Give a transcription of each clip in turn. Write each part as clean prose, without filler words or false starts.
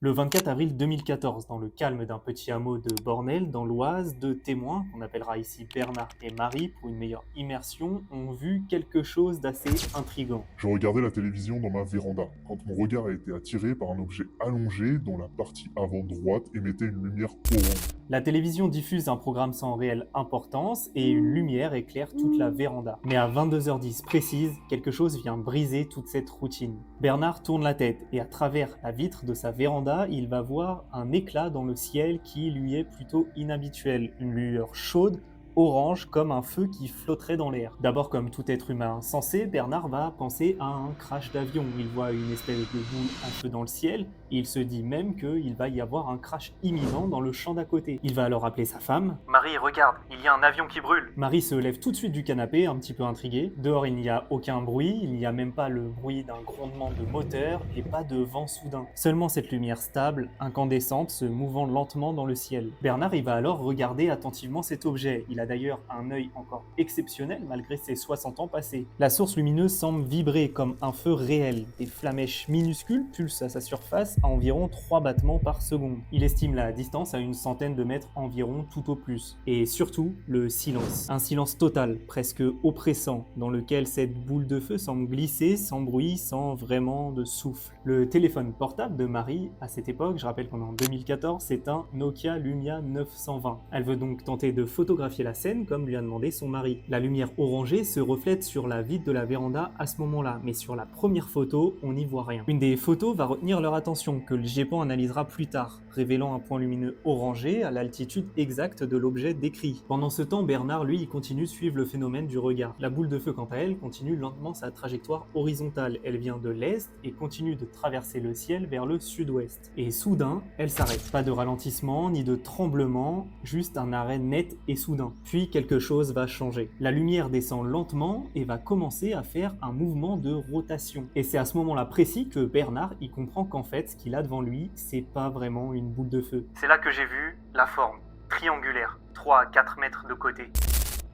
Le 24 avril 2014, dans le calme d'un petit hameau de Bornel, dans l'Oise, deux témoins, qu'on appellera ici Bernard et Marie pour une meilleure immersion, ont vu quelque chose d'assez intrigant. Je regardais la télévision dans ma véranda, quand mon regard a été attiré par un objet allongé dont la partie avant droite émettait une lumière orange. La télévision diffuse un programme sans réelle importance et une lumière éclaire toute la véranda. Mais à 22h10 précise, quelque chose vient briser toute cette routine. Bernard tourne la tête et à travers la vitre de sa véranda, il va voir un éclat dans le ciel qui lui est plutôt inhabituel. Une lueur chaude, orange comme un feu qui flotterait dans l'air. D'abord, comme tout être humain sensé, Bernard va penser à un crash d'avion. Il voit une espèce de boule en feu dans le ciel et il se dit même qu'il va y avoir un crash imminent dans le champ d'à côté. Il va alors appeler sa femme. Marie, regarde, il y a un avion qui brûle. Marie se lève tout de suite du canapé, un petit peu intriguée. Dehors, il n'y a aucun bruit, il n'y a même pas le bruit d'un grondement de moteur et pas de vent soudain. Seulement cette lumière stable, incandescente, se mouvant lentement dans le ciel. Bernard, il va alors regarder attentivement cet objet. Il a d'ailleurs un œil encore exceptionnel malgré ses 60 ans passés. La source lumineuse semble vibrer comme un feu réel. Des flamèches minuscules pulsent à sa surface à environ 3 battements par seconde. Il estime la distance à une centaine de mètres environ tout au plus. Et surtout, le silence. Un silence total, presque oppressant, dans lequel cette boule de feu semble glisser sans bruit, sans vraiment de souffle. Le téléphone portable de Marie, à cette époque, je rappelle qu'on est en 2014, c'est un Nokia Lumia 920. Elle veut donc tenter de photographier la scène comme lui a demandé son mari. La lumière orangée se reflète sur la vitre de la véranda à ce moment-là, mais sur la première photo, on n'y voit rien. Une des photos va retenir leur attention, que le GEPAN analysera plus tard, révélant un point lumineux orangé à l'altitude exacte de l'objet décrit. Pendant ce temps, Bernard, lui, il continue de suivre le phénomène du regard. La boule de feu, quant à elle, continue lentement sa trajectoire horizontale. Elle vient de l'est et continue de traverser le ciel vers le sud-ouest. Et soudain, elle s'arrête. Pas de ralentissement, ni de tremblement, juste un arrêt net et soudain. Puis quelque chose va changer. La lumière descend lentement et va commencer à faire un mouvement de rotation. Et c'est à ce moment-là précis que Bernard y comprend qu'en fait, ce qu'il a devant lui, c'est pas vraiment une boule de feu. C'est là que j'ai vu la forme, triangulaire, 3 à 4 mètres de côté.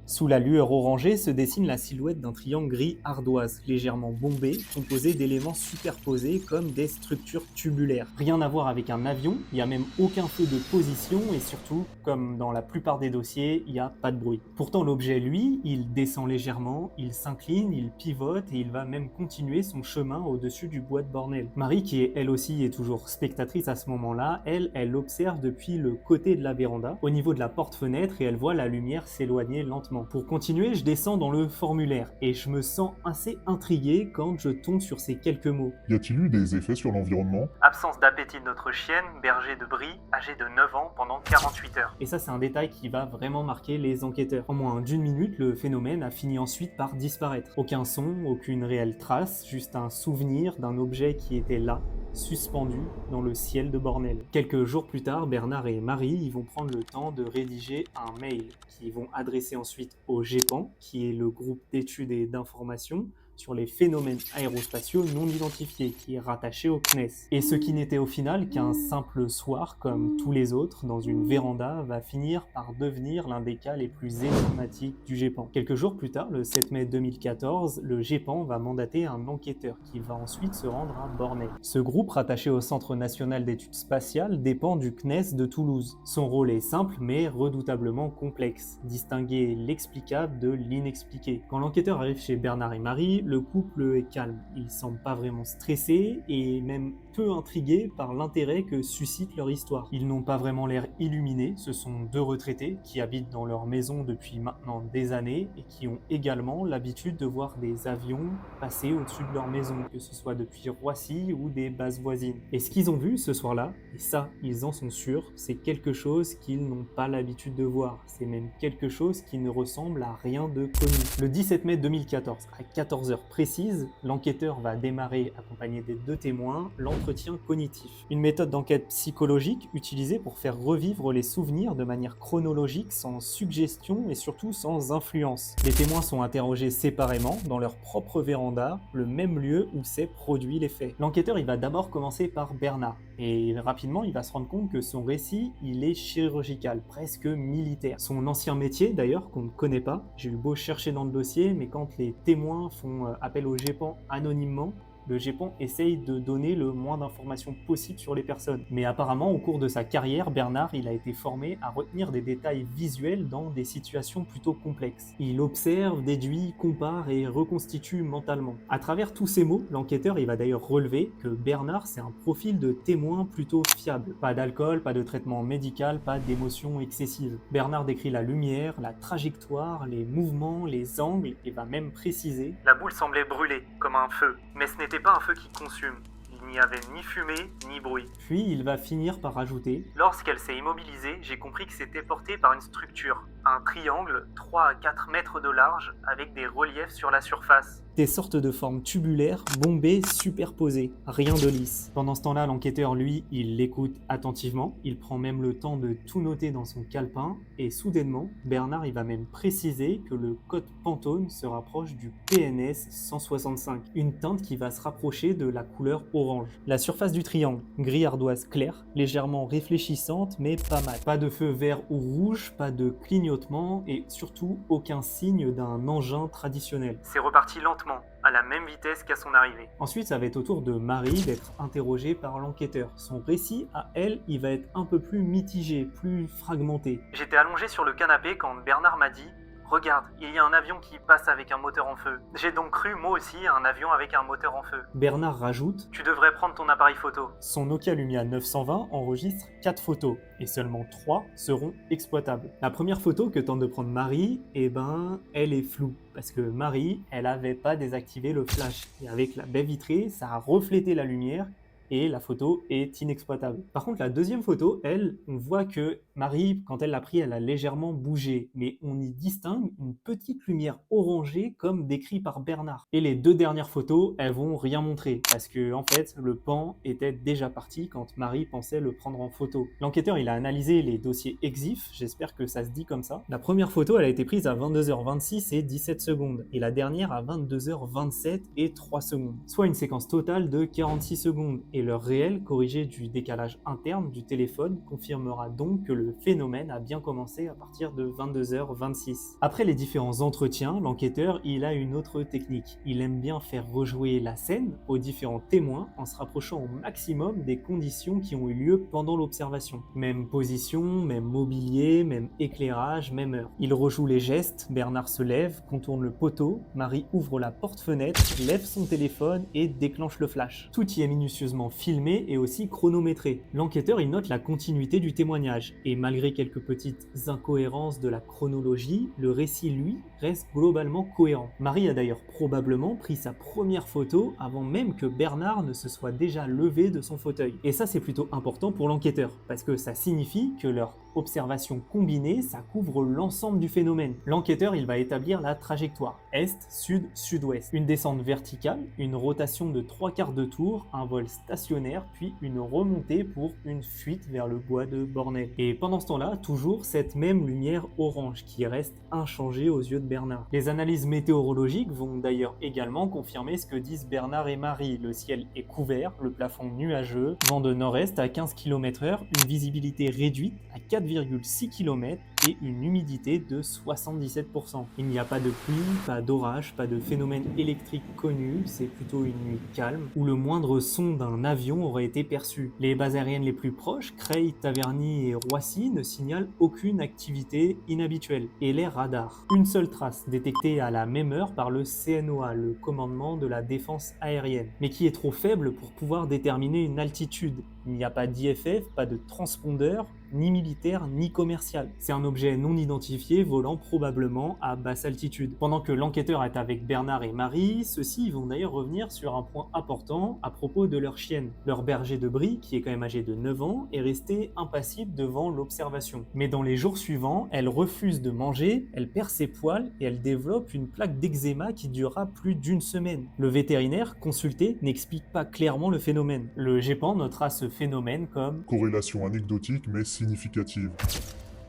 Sous la lueur orangée se dessine la silhouette d'un triangle gris ardoise, légèrement bombé, composé d'éléments superposés comme des structures tubulaires. Rien à voir avec un avion, il n'y a même aucun feu de position et surtout, comme dans la plupart des dossiers, il n'y a pas de bruit. Pourtant l'objet, lui, il descend légèrement, il s'incline, il pivote et il va même continuer son chemin au-dessus du bois de Bornel. Marie, qui est elle aussi est toujours spectatrice à ce moment-là, elle observe depuis le côté de la véranda, au niveau de la porte-fenêtre et elle voit la lumière s'éloigner lentement. Pour continuer, je descends dans le formulaire et je me sens assez intrigué quand je tombe sur ces quelques mots. Y a-t-il eu des effets sur l'environnement? Absence d'appétit de notre chienne, berger de Brie, âgé de 9 ans pendant 48 heures. Et ça, c'est un détail qui va vraiment marquer les enquêteurs. En moins d'une minute, le phénomène a fini ensuite par disparaître. Aucun son, aucune réelle trace, juste un souvenir d'un objet qui était là, suspendu dans le ciel de Bornel. Quelques jours plus tard, Bernard et Marie ils vont prendre le temps de rédiger un mail qu'ils vont adresser ensuite au GEPAN, qui est le groupe d'études et d'information sur les phénomènes aérospatiaux non identifiés, qui est rattaché au CNES. Et ce qui n'était au final qu'un simple soir, comme tous les autres, dans une véranda, va finir par devenir l'un des cas les plus énigmatiques du GEPAN. Quelques jours plus tard, le 7 mai 2014, le GEPAN va mandater un enquêteur qui va ensuite se rendre à Bornel. Ce groupe, rattaché au Centre national d'études spatiales, dépend du CNES de Toulouse. Son rôle est simple mais redoutablement complexe, distinguer l'explicable de l'inexpliqué. Quand l'enquêteur arrive chez Bernard et Marie, le couple est calme. Ils semblent pas vraiment stressés et même peu intrigués par l'intérêt que suscite leur histoire. Ils n'ont pas vraiment l'air illuminés, ce sont deux retraités qui habitent dans leur maison depuis maintenant des années et qui ont également l'habitude de voir des avions passer au-dessus de leur maison, que ce soit depuis Roissy ou des bases voisines. Et ce qu'ils ont vu ce soir-là, et ça, ils en sont sûrs, c'est quelque chose qu'ils n'ont pas l'habitude de voir. C'est même quelque chose qui ne ressemble à rien de connu. Le 17 mai 2014, à 14h précise, l'enquêteur va démarrer, accompagné des deux témoins, l'entretien cognitif. Une méthode d'enquête psychologique utilisée pour faire revivre les souvenirs de manière chronologique, sans suggestion et surtout sans influence. Les témoins sont interrogés séparément, dans leur propre véranda, le même lieu où s'est produit les faits. L'enquêteur il va d'abord commencer par Bernard, et rapidement il va se rendre compte que son récit il est chirurgical, presque militaire. Son ancien métier d'ailleurs, qu'on ne connaît pas, j'ai eu beau chercher dans le dossier, mais quand les témoins font appel au GEPAN anonymement, Le GEPAN essaye de donner le moins d'informations possible sur les personnes. Mais apparemment, au cours de sa carrière, Bernard il a été formé à retenir des détails visuels dans des situations plutôt complexes. Il observe, déduit, compare et reconstitue mentalement. À travers tous ces mots, l'enquêteur il va d'ailleurs relever que Bernard c'est un profil de témoin plutôt fiable. Pas d'alcool, pas de traitement médical, pas d'émotions excessives. Bernard décrit la lumière, la trajectoire, les mouvements, les angles et va même préciser: la boule semblait brûler, comme un feu, mais ce n'était pas un feu qui consume. Il n'y avait ni fumée, ni bruit. Puis il va finir par ajouter: lorsqu'elle s'est immobilisée, j'ai compris que c'était porté par une structure, un triangle 3 à 4 mètres de large avec des reliefs sur la surface. Des sortes de formes tubulaires, bombées, superposées, rien de lisse. Pendant ce temps-là, l'enquêteur, lui, il l'écoute attentivement, il prend même le temps de tout noter dans son calepin, et soudainement, Bernard il va même préciser que le code Pantone se rapproche du PNS 165, une teinte qui va se rapprocher de la couleur orange. La surface du triangle, gris ardoise claire, légèrement réfléchissante, mais pas mat. Pas de feu vert ou rouge, pas de clignotement, et surtout aucun signe d'un engin traditionnel. C'est reparti lentement, à la même vitesse qu'à son arrivée. Ensuite, ça va être au tour de Marie d'être interrogée par l'enquêteur. Son récit, à elle, il va être un peu plus mitigé, plus fragmenté. J'étais allongé sur le canapé quand Bernard m'a dit: regarde, il y a un avion qui passe avec un moteur en feu. J'ai donc cru, moi aussi, à un avion avec un moteur en feu. Bernard rajoute: tu devrais prendre ton appareil photo. Son Nokia Lumia 920 enregistre 4 photos, et seulement 3 seront exploitables. La première photo que tente de prendre Marie, elle est floue. Parce que Marie, elle avait pas désactivé le flash. Et avec la baie vitrée, ça a reflété la lumière, et la photo est inexploitable. Par contre, la deuxième photo, elle, on voit que Marie, quand elle l'a pris, elle a légèrement bougé, mais on y distingue une petite lumière orangée comme décrit par Bernard. Et les 2 dernières photos, elles vont rien montrer, parce que en fait, le pan était déjà parti quand Marie pensait le prendre en photo. L'enquêteur, il a analysé les dossiers EXIF, j'espère que ça se dit comme ça. La première photo, elle a été prise à 22h26 et 17 secondes, et la dernière à 22h27 et 3 secondes, soit une séquence totale de 46 secondes. Et l'heure réelle, corrigée du décalage interne du téléphone, confirmera donc que le phénomène a bien commencé à partir de 22h26. Après les différents entretiens, l'enquêteur, il a une autre technique. Il aime bien faire rejouer la scène aux différents témoins en se rapprochant au maximum des conditions qui ont eu lieu pendant l'observation. Même position, même mobilier, même éclairage, même heure. Il rejoue les gestes, Bernard se lève, contourne le poteau, Marie ouvre la porte-fenêtre, lève son téléphone et déclenche le flash. Tout y est minutieusement filmé et aussi chronométré. L'enquêteur il note la continuité du témoignage et malgré quelques petites incohérences de la chronologie, le récit lui reste globalement cohérent. Marie a d'ailleurs probablement pris sa première photo avant même que Bernard ne se soit déjà levé de son fauteuil. Et ça c'est plutôt important pour l'enquêteur parce que ça signifie que leur observation combinée, ça couvre l'ensemble du phénomène. L'enquêteur, il va établir la trajectoire est, sud, sud-ouest. Une descente verticale, une rotation de 3/4 de tour, un vol stationnaire, puis une remontée pour une fuite vers le bois de Bornel. Et pendant ce temps-là, toujours cette même lumière orange qui reste inchangée aux yeux de Bernard. Les analyses météorologiques vont d'ailleurs également confirmer ce que disent Bernard et Marie. Le ciel est couvert, le plafond nuageux, vent de nord-est à 15 km/h, une visibilité réduite à 4,6 km et une humidité de 77%. Il n'y a pas de pluie, pas d'orage, pas de phénomène électrique connu, c'est plutôt une nuit calme où le moindre son d'un avion aurait été perçu. Les bases aériennes les plus proches, Creil, Taverny et Roissy, ne signalent aucune activité inhabituelle. Et les radars. Une seule trace détectée à la même heure par le CNOA, le commandement de la défense aérienne, mais qui est trop faible pour pouvoir déterminer une altitude. Il n'y a pas d'IFF, pas de transpondeur, ni militaire, ni commercial. C'est un objet non identifié volant probablement à basse altitude. Pendant que l'enquêteur est avec Bernard et Marie, ceux-ci vont d'ailleurs revenir sur un point important à propos de leur chienne. Leur berger de Brie, qui est quand même âgé de 9 ans, est resté impassible devant l'observation. Mais dans les jours suivants, elle refuse de manger, elle perd ses poils et elle développe une plaque d'eczéma qui durera plus d'une semaine. Le vétérinaire consulté n'explique pas clairement le phénomène. Le GEPAN notera ce phénomène comme corrélation anecdotique mais significative.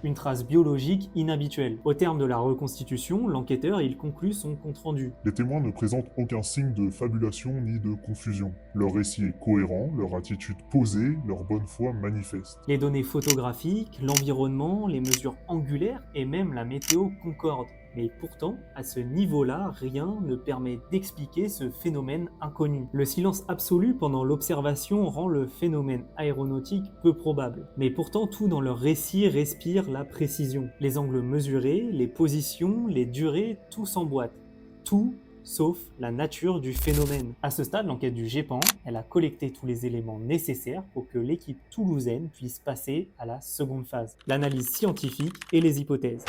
Une trace biologique inhabituelle. Au terme de la reconstitution, l'enquêteur il conclut son compte-rendu. Les témoins ne présentent aucun signe de fabulation ni de confusion. Leur récit est cohérent, leur attitude posée, leur bonne foi manifeste. Les données photographiques, l'environnement, les mesures angulaires et même la météo concordent. Mais pourtant, à ce niveau-là, rien ne permet d'expliquer ce phénomène inconnu. Le silence absolu pendant l'observation rend le phénomène aéronautique peu probable. Mais pourtant, tout dans leur récit respire la précision. Les angles mesurés, les positions, les durées, tout s'emboîte. Tout sauf la nature du phénomène. À ce stade, l'enquête du GEPAN, elle a collecté tous les éléments nécessaires pour que l'équipe toulousaine puisse passer à la seconde phase, l'analyse scientifique et les hypothèses.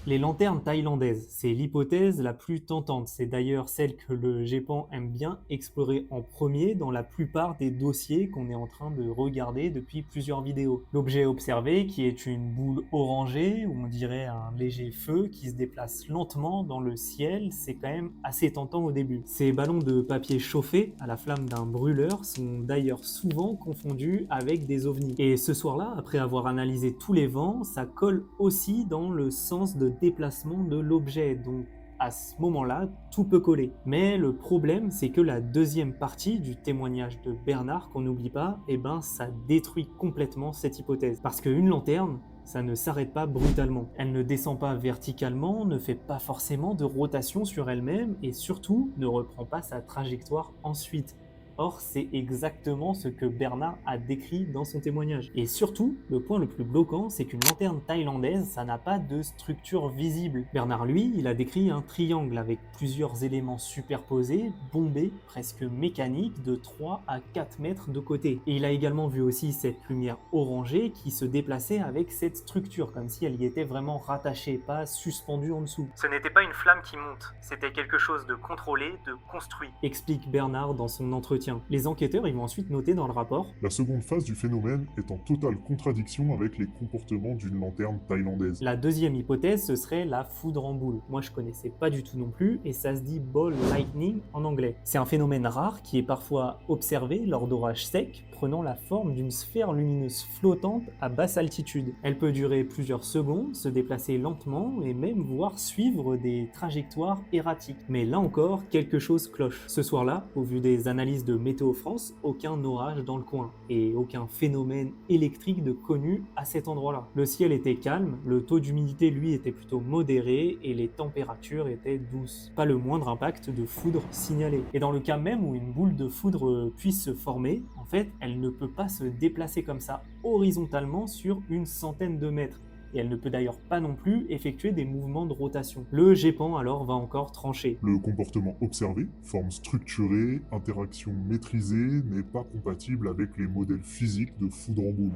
Les lanternes thaïlandaises, c'est l'hypothèse la plus tentante. C'est d'ailleurs celle que le GEPAN aime bien explorer en premier dans la plupart des dossiers qu'on est en train de regarder depuis plusieurs vidéos. L'objet observé, qui est une boule orangée, ou on dirait un léger feu qui se déplace lentement dans le ciel, c'est quand même assez tentant au début. Ces ballons de papier chauffés à la flamme d'un brûleur sont d'ailleurs souvent confondus avec des ovnis. Et ce soir-là, après avoir analysé tous les vents, ça colle aussi dans le sens de déplacement de l'objet, donc à ce moment-là, tout peut coller. Mais le problème, c'est que la deuxième partie du témoignage de Bernard, qu'on n'oublie pas, ça détruit complètement cette hypothèse. Parce qu'une lanterne, ça ne s'arrête pas brutalement. Elle ne descend pas verticalement, ne fait pas forcément de rotation sur elle-même et surtout ne reprend pas sa trajectoire ensuite. Or, c'est exactement ce que Bernard a décrit dans son témoignage. Et surtout, le point le plus bloquant, c'est qu'une lanterne thaïlandaise, ça n'a pas de structure visible. Bernard, lui, il a décrit un triangle avec plusieurs éléments superposés, bombés, presque mécaniques, de 3 à 4 mètres de côté. Et il a également vu aussi cette lumière orangée qui se déplaçait avec cette structure, comme si elle y était vraiment rattachée, pas suspendue en dessous. Ce n'était pas une flamme qui monte, c'était quelque chose de contrôlé, de construit. Explique Bernard dans son entretien. Les enquêteurs ils vont ensuite noter dans le rapport: La seconde phase du phénomène est en totale contradiction avec les comportements d'une lanterne thaïlandaise. La deuxième hypothèse, ce serait la foudre en boule. Moi, je connaissais pas du tout non plus, et ça se dit ball lightning en anglais. C'est un phénomène rare qui est parfois observé lors d'orages secs, prenant la forme d'une sphère lumineuse flottante à basse altitude. Elle peut durer plusieurs secondes, se déplacer lentement et même voir suivre des trajectoires erratiques. Mais là encore, quelque chose cloche. Ce soir-là, au vu des analyses de Météo France, aucun orage dans le coin et aucun phénomène électrique de connu à cet endroit-là. Le ciel était calme, le taux d'humidité lui était plutôt modéré et les températures étaient douces. Pas le moindre impact de foudre signalé. Et dans le cas même où une boule de foudre puisse se former, en fait, elle ne peut pas se déplacer comme ça horizontalement sur une centaine de mètres. Et elle ne peut d'ailleurs pas non plus effectuer des mouvements de rotation. Le GEPAN alors va encore trancher. Le comportement observé, forme structurée, interaction maîtrisée, n'est pas compatible avec les modèles physiques de foudre en boule.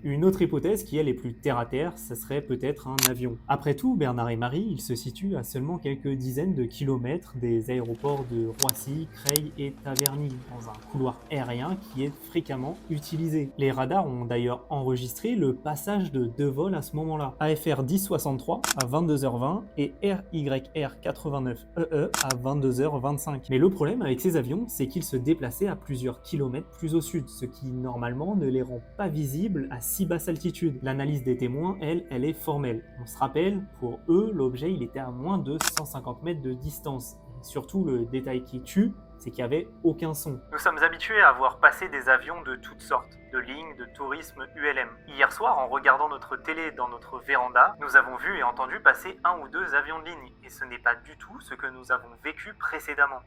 Une autre hypothèse qui elle est plus terre à terre, ça serait peut-être un avion. Après tout, Bernard et Marie, ils se situent à seulement quelques dizaines de kilomètres des aéroports de Roissy, Creil et Taverny, dans un couloir aérien qui est fréquemment utilisé. Les radars ont d'ailleurs enregistré le passage de deux vols à ce moment-là. AFR 1063 à 22h20 et RYR 89EE à 22h25. Mais le problème avec ces avions, c'est qu'ils se déplaçaient à plusieurs kilomètres plus au sud, ce qui normalement ne les rend pas visibles à si basse altitude. L'analyse des témoins, elle est formelle. On se rappelle, pour eux, l'objet il était à moins de 150 mètres de distance. Et surtout, le détail qui tue, c'est qu'il n'y avait aucun son. Nous sommes habitués à voir passer des avions de toutes sortes, de lignes, de tourisme, ULM. Hier soir, en regardant notre télé dans notre véranda, nous avons vu et entendu passer un ou deux avions de ligne. Et ce n'est pas du tout ce que nous avons vécu précédemment.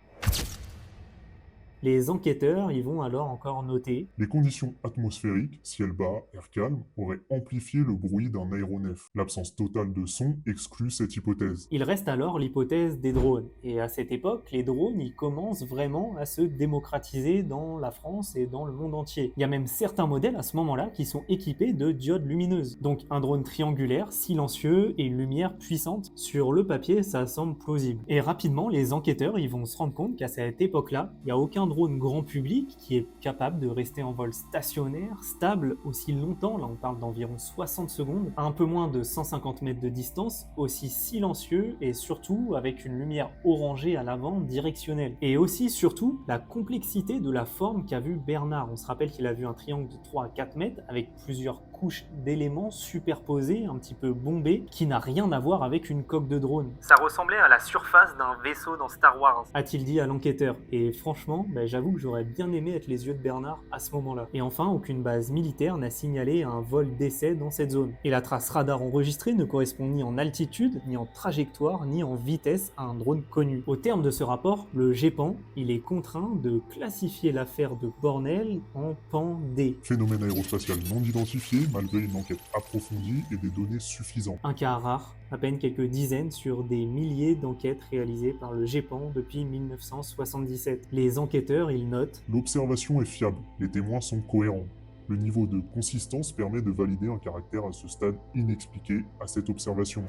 Les enquêteurs y vont alors encore noter: Les conditions atmosphériques, ciel bas, air calme, auraient amplifié le bruit d'un aéronef. L'absence totale de son exclut cette hypothèse. Il reste alors l'hypothèse des drones. Et à cette époque, les drones, ils commencent vraiment à se démocratiser dans la France et dans le monde entier. Il y a même certains modèles à ce moment-là qui sont équipés de diodes lumineuses. Donc un drone triangulaire, silencieux et une lumière puissante. Sur le papier, ça semble plausible. Et rapidement, les enquêteurs, ils vont se rendre compte qu'à cette époque-là, il n'y a aucun drone grand public qui est capable de rester en vol stationnaire, stable aussi longtemps, là on parle d'environ 60 secondes, à un peu moins de 150 mètres de distance, aussi silencieux et surtout avec une lumière orangée à l'avant directionnelle. Et aussi surtout la complexité de la forme qu'a vu Bernard. On se rappelle qu'il a vu un triangle de 3 à 4 mètres avec plusieurs couche d'éléments superposés, un petit peu bombés, qui n'a rien à voir avec une coque de drone, Ça ressemblait à la surface d'un vaisseau dans Star Wars. a-t-il dit à l'enquêteur. Et franchement, j'avoue que j'aurais bien aimé être les yeux de Bernard à ce moment-là. Et enfin, aucune base militaire n'a signalé un vol d'essai dans cette zone. Et la trace radar enregistrée ne correspond ni en altitude, ni en trajectoire, ni en vitesse à un drone connu. Au terme de ce rapport, le GEPAN, il est contraint de classifier l'affaire de Bornel en pan D. Phénomène aérospatial non identifié malgré une enquête approfondie et des données suffisantes. Un cas rare, à peine quelques dizaines sur des milliers d'enquêtes réalisées par le GEPAN depuis 1977. Les enquêteurs, ils notent L'observation est fiable, les témoins sont cohérents. Le niveau de consistance permet de valider un caractère à ce stade inexpliqué à cette observation.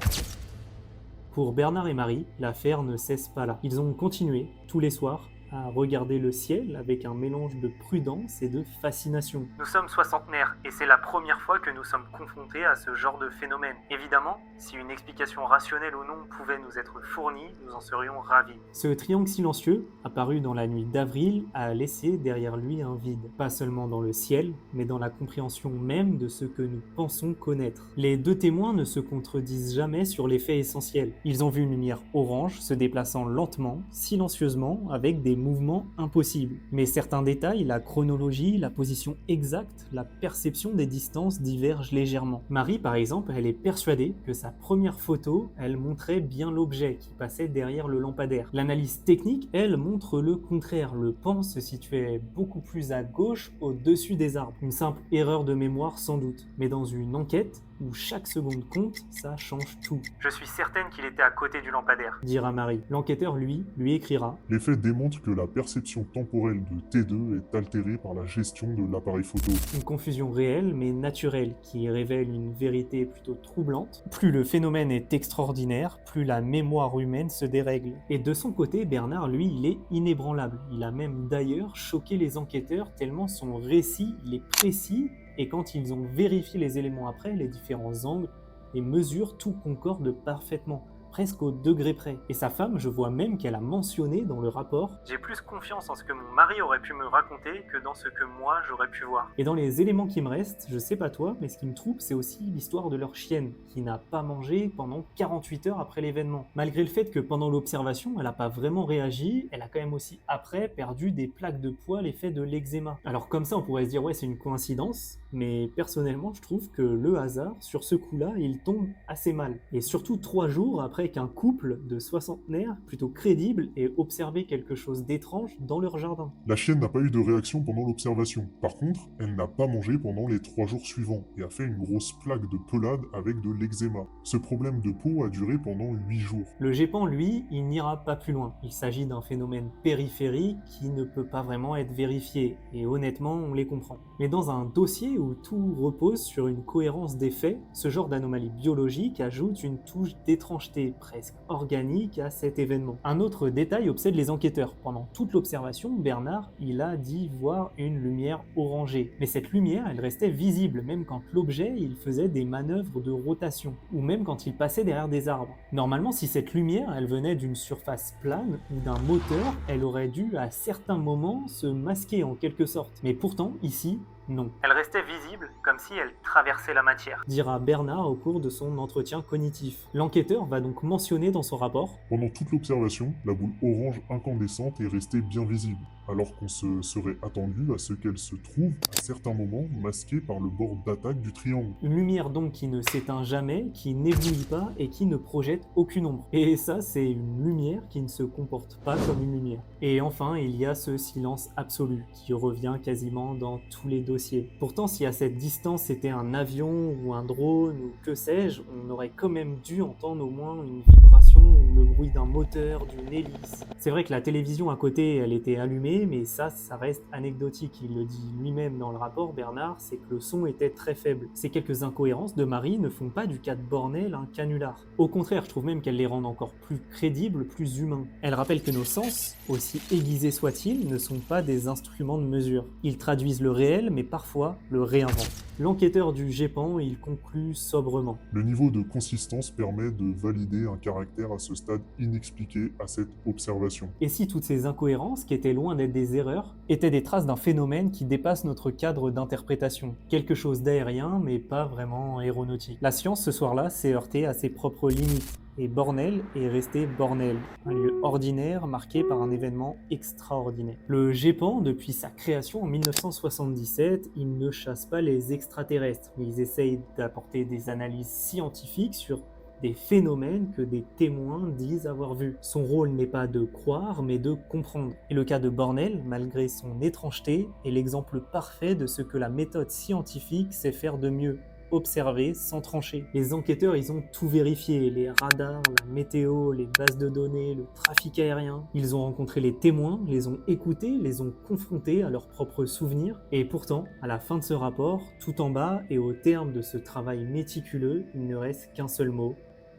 pour Bernard et Marie, l'affaire ne cesse pas là. Ils ont continué, tous les soirs, à regarder le ciel avec un mélange de prudence et de fascination. Nous sommes soixantenaires et c'est la première fois que nous sommes confrontés à ce genre de phénomène. Évidemment, si une explication rationnelle ou non pouvait nous être fournie, nous en serions ravis. Ce triangle silencieux, apparu dans la nuit d'avril, a laissé derrière lui un vide. Pas seulement dans le ciel, mais dans la compréhension même de ce que nous pensons connaître. Les deux témoins ne se contredisent jamais sur les faits essentiels. Ils ont vu une lumière orange se déplaçant lentement, silencieusement, avec des mouvements impossibles. Mais certains détails, la chronologie, la position exacte, la perception des distances divergent légèrement. Marie, par exemple, elle est persuadée que sa première photo, elle montrait bien l'objet qui passait derrière le lampadaire. L'analyse technique, elle, montre le contraire. Le pan se situait beaucoup plus à gauche, au-dessus des arbres. Une simple erreur de mémoire sans doute. Mais dans une enquête, où chaque seconde compte, ça change tout, Je suis certaine qu'il était à côté du lampadaire. dira Marie. L'enquêteur, lui écrira Les faits démontrent que la perception temporelle de T2 est altérée par la gestion de l'appareil photo. une confusion réelle mais naturelle qui révèle une vérité plutôt troublante. Plus le phénomène est extraordinaire, plus la mémoire humaine se dérègle. Et de son côté, Bernard, lui, il est inébranlable. Il a même d'ailleurs choqué les enquêteurs tellement son récit, il est précis, et quand ils ont vérifié les éléments après, les différents angles, les mesures, tout concorde parfaitement, presque au degré près. Et sa femme, je vois même qu'elle a mentionné dans le rapport. J'ai plus confiance en ce que mon mari aurait pu me raconter que dans ce que moi j'aurais pu voir. Et dans les éléments qui me restent, je sais pas toi, mais ce qui me trouble, c'est aussi l'histoire de leur chienne, qui n'a pas mangé pendant 48 heures après l'événement. Malgré le fait que pendant l'observation, elle n'a pas vraiment réagi, elle a quand même aussi après perdu des plaques de poids, l'effet de l'eczéma. Alors comme ça, on pourrait se dire, ouais, c'est une coïncidence, mais personnellement, je trouve que le hasard, sur ce coup-là, il tombe assez mal. Et surtout 3 jours après qu'un couple de soixantenaires, plutôt crédible, ait observé quelque chose d'étrange dans leur jardin. La chienne n'a pas eu de réaction pendant l'observation. Par contre, elle n'a pas mangé pendant les 3 jours suivants et a fait une grosse plaque de pelade avec de l'eczéma. Ce problème de peau a duré pendant 8 jours. Le GEPAN, lui, il n'ira pas plus loin. Il s'agit d'un phénomène périphérique qui ne peut pas vraiment être vérifié, et honnêtement, on les comprend. Mais dans un dossier où tout repose sur une cohérence des faits, ce genre d'anomalie biologique ajoute une touche d'étrangeté presque organique à cet événement. Un autre détail obsède les enquêteurs. Pendant toute l'observation, Bernard, il a dit voir une lumière orangée. Mais cette lumière, elle restait visible, même quand l'objet, il faisait des manœuvres de rotation, ou même quand il passait derrière des arbres. Normalement, si cette lumière, elle venait d'une surface plane ou d'un moteur, elle aurait dû à certains moments se masquer en quelque sorte. Mais pourtant, ici, non, Elle restait visible comme si elle traversait la matière. dira Bernard au cours de son entretien cognitif. L'enquêteur va donc mentionner dans son rapport Pendant toute l'observation, la boule orange incandescente est restée bien visible, alors qu'on se serait attendu à ce qu'elle se trouve, à certains moments, masquée par le bord d'attaque du triangle. une lumière donc qui ne s'éteint jamais, qui n'éblouit pas et qui ne projette aucune ombre. Et ça, c'est une lumière qui ne se comporte pas comme une lumière. Et enfin, il y a ce silence absolu qui revient quasiment dans tous les dossiers. Pourtant, si à cette distance c'était un avion ou un drone ou que sais-je, on aurait quand même dû entendre au moins une vibration ou le bruit d'un moteur, d'une hélice. C'est vrai que la télévision à côté, elle était allumée, mais ça reste anecdotique. Il le dit lui-même dans le rapport, Bernard, c'est que le son était très faible. Ces quelques incohérences de Marie ne font pas du cas de Bornel un canular. Au contraire, je trouve même qu'elles les rendent encore plus crédibles, plus humains. Elle rappelle que nos sens, aussi aiguisés soient-ils, ne sont pas des instruments de mesure. Ils traduisent le réel, mais parfois le réinventent. L'enquêteur du GEPAN, il conclut sobrement. Le niveau de consistance permet de valider un caractère à ce stade inexpliqué à cette observation. Et si toutes ces incohérences, qui étaient loin d'être des erreurs, étaient des traces d'un phénomène qui dépasse notre cadre d'interprétation? Quelque chose d'aérien, mais pas vraiment aéronautique. La science, ce soir-là, s'est heurtée à ses propres limites. Et Bornel est resté Bornel, un lieu ordinaire marqué par un événement extraordinaire. Le GEPAN, depuis sa création en 1977, il ne chasse pas les extraterrestres, mais ils essayent d'apporter des analyses scientifiques sur des phénomènes que des témoins disent avoir vus. Son rôle n'est pas de croire, mais de comprendre. Et le cas de Bornel, malgré son étrangeté, est l'exemple parfait de ce que la méthode scientifique sait faire de mieux: observer sans trancher. Les enquêteurs, ils ont tout vérifié, les radars, la météo, les bases de données, le trafic aérien. Ils ont rencontré les témoins, les ont écoutés, les ont confrontés à leurs propres souvenirs. Et pourtant, à la fin de ce rapport, tout en bas et au terme de ce travail méticuleux, il ne reste qu'un seul mot: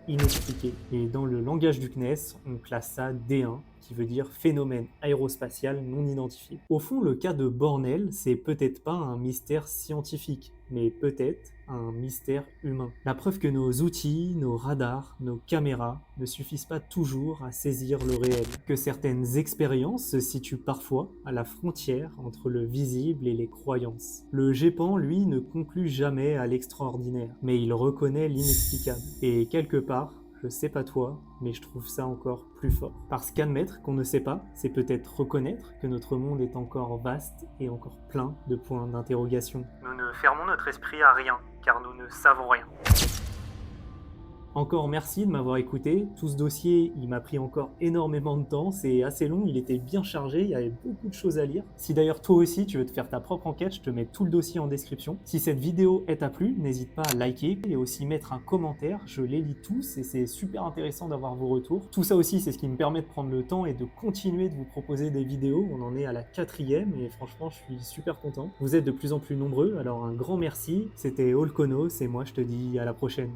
inexpliqué. Et dans le langage du CNES, on classe ça D1, qui veut dire phénomène aérospatial non identifié. Au fond, le cas de Bornel, c'est peut-être pas un mystère scientifique, mais peut-être un mystère humain. La preuve que nos outils, nos radars, nos caméras ne suffisent pas toujours à saisir le réel, que certaines expériences se situent parfois à la frontière entre le visible et les croyances. Le GEPAN, lui, ne conclut jamais à l'extraordinaire, mais il reconnaît l'inexplicable. Et quelque part, je sais pas toi, mais je trouve ça encore plus fort. Parce qu'admettre qu'on ne sait pas, c'est peut-être reconnaître que notre monde est encore vaste et encore plein de points d'interrogation. Nous ne fermons notre esprit à rien, car nous ne savons rien. Encore merci de m'avoir écouté. Tout ce dossier, il m'a pris encore énormément de temps. C'est assez long, il était bien chargé, il y avait beaucoup de choses à lire. Si d'ailleurs toi aussi tu veux te faire ta propre enquête, je te mets tout le dossier en description. Si cette vidéo t'a plu, n'hésite pas à liker et aussi mettre un commentaire. Je les lis tous et c'est super intéressant d'avoir vos retours. Tout ça aussi, c'est ce qui me permet de prendre le temps et de continuer de vous proposer des vidéos. On en est à la 4e et franchement, je suis super content. Vous êtes de plus en plus nombreux, alors un grand merci. C'était Olkonos et moi je te dis à la prochaine.